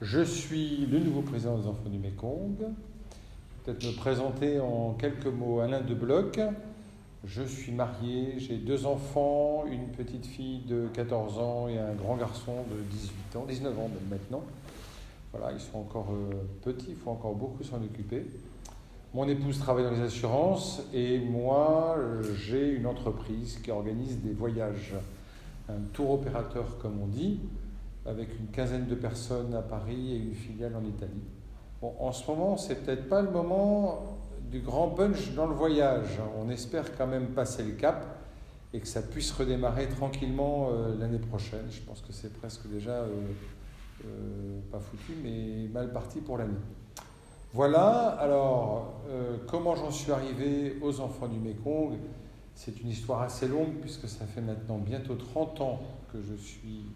Je suis le nouveau président des Enfants du Mékong. Peut-être me présenter en quelques mots. Alain Debloc. Je suis marié, j'ai 2 enfants, une petite fille de 14 ans et un grand garçon de 18 ans, 19 ans même maintenant. Voilà, ils sont encore petits, il faut encore beaucoup s'en occuper. Mon épouse travaille dans les assurances et moi, j'ai une entreprise qui organise des voyages, un tour opérateur comme on dit, avec une quinzaine de personnes à Paris et une filiale en Italie. Bon, en ce moment, c'est peut-être pas le moment du grand punch dans le voyage. On espère quand même passer le cap et que ça puisse redémarrer tranquillement l'année prochaine. Je pense que c'est presque déjà pas foutu, mais mal parti pour l'année. Voilà, alors comment j'en suis arrivé aux Enfants du Mékong? C'est une histoire assez longue puisque ça fait maintenant bientôt 30 ans que je suis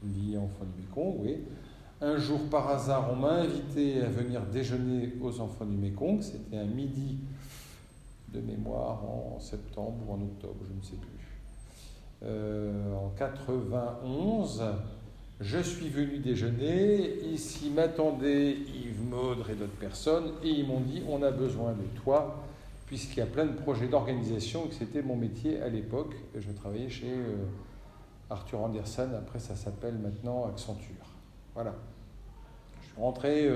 lié à Enfants du Mékong, oui. Un jour, par hasard, on m'a invité à venir déjeuner aux Enfants du Mékong. C'était un midi de mémoire en septembre ou en octobre, je ne sais plus. En 91, je suis venu déjeuner. Ici m'attendaient Yves Maudre et d'autres personnes. Et ils m'ont dit, on a besoin de toi, puisqu'il y a plein de projets d'organisation, et que c'était mon métier à l'époque. Je travaillais chez Arthur Andersen, après ça s'appelle maintenant Accenture. Voilà. Je suis rentré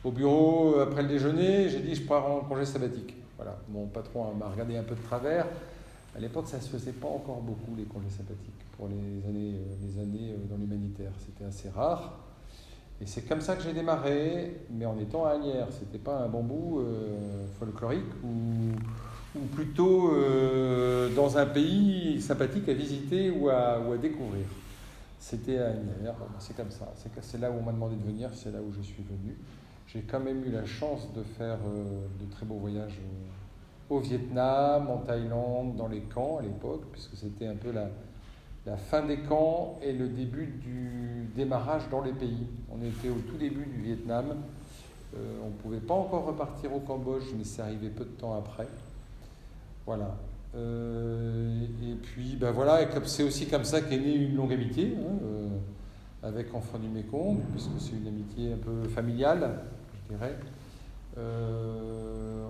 au bureau après le déjeuner, j'ai dit je pars en congé sabbatique. Voilà. Mon patron m'a regardé un peu de travers. À l'époque, ça ne se faisait pas encore beaucoup les congés sabbatiques pour les années dans l'humanitaire. C'était assez rare. Et c'est comme ça que j'ai démarré, mais en étant à Asnières. C'était pas un bambou folklorique ou plutôt dans un pays sympathique à visiter ou à découvrir. C'était à Asnières, bon, c'est comme ça. C'est là où on m'a demandé de venir, c'est là où je suis venu. J'ai quand même eu la chance de faire de très beaux voyages au Vietnam, en Thaïlande, dans les camps à l'époque, puisque c'était un peu la fin des camps et le début du démarrage dans les pays. On était au tout début du Vietnam. On ne pouvait pas encore repartir au Cambodge, mais c'est arrivé peu de temps après. Voilà. Et puis, ben voilà, et c'est aussi comme ça qu'est née une longue amitié avec Enfants du Mékong, puisque c'est une amitié un peu familiale, je dirais.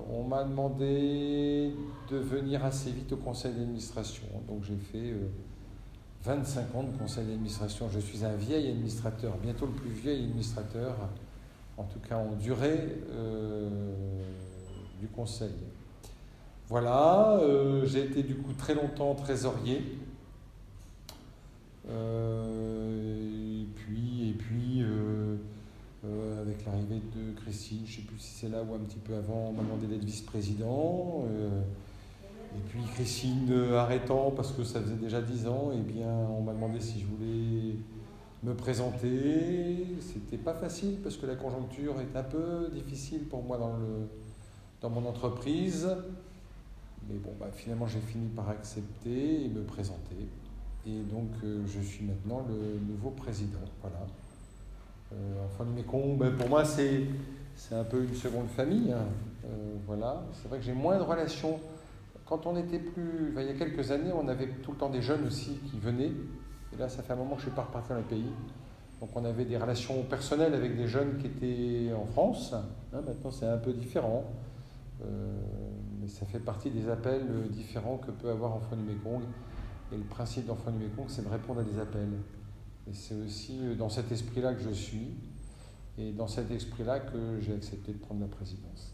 On m'a demandé de venir assez vite au conseil d'administration. Donc j'ai fait 25 ans de conseil d'administration. Je suis un vieil administrateur, bientôt le plus vieil administrateur, en tout cas en durée du conseil. Voilà, j'ai été du coup très longtemps trésorier. Et puis avec l'arrivée de Christine, je ne sais plus si c'est là ou un petit peu avant, on m'a demandé d'être vice-président. Et puis Christine arrêtant parce que ça faisait déjà 10 ans, et bien on m'a demandé si je voulais me présenter. C'était pas facile parce que la conjoncture est un peu difficile pour moi dans mon entreprise. Mais bon, finalement, j'ai fini par accepter et me présenter. Et donc, je suis maintenant le nouveau président. Voilà. Enfants du Mékong, pour moi, c'est un peu une seconde famille. Voilà. C'est vrai que j'ai moins de relations. Quand on était plus... il y a quelques années, on avait tout le temps des jeunes aussi qui venaient. Et là, ça fait un moment que je ne suis pas reparti dans le pays. Donc, on avait des relations personnelles avec des jeunes qui étaient en France. Maintenant, c'est un peu différent. Mais ça fait partie des appels différents que peut avoir Enfants du Mékong. Et le principe d'Enfants du Mékong, c'est de répondre à des appels. Et c'est aussi dans cet esprit-là que je suis, et dans cet esprit-là que j'ai accepté de prendre la présidence.